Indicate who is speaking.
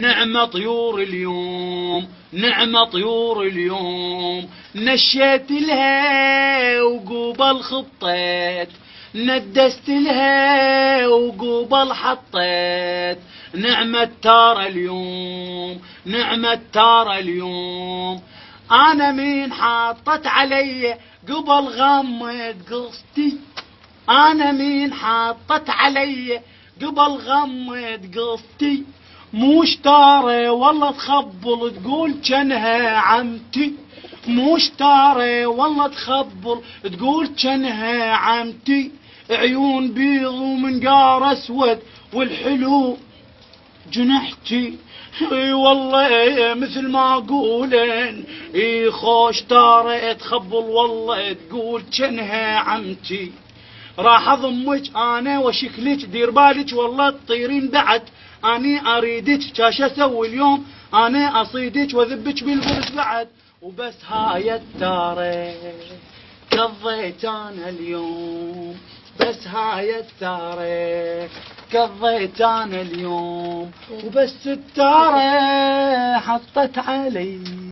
Speaker 1: نعم طيور اليوم، نعم طيور اليوم، نشيت لها وقبل خطيت، ندست لها وقبل حطيت. نعم التار اليوم، نعم التار اليوم، انا مين حاطت علي قبل غمت قصتي، انا مين حاطت علي قبل غمت قصتي. مش تاري والله تخبل تقول جنها عمتي، مش تاري والله تخبل تقول جنها عمتي. عيون بيض ومنقار اسود والحلو جنحتي. اي والله مثل ما اقولن اي خوش تاري تخبل والله تقول جنها عمتي. راح اضمك انا وشكلك دير بالك والله تطيرين بعد. اني اريدك كاش اسوي اليوم، انا اصيدك واذبك بالبرس بعد. وبس هاي التارة قضيت انا اليوم، بس هاي التارة قضيت انا اليوم، وبس التارة حطت علي.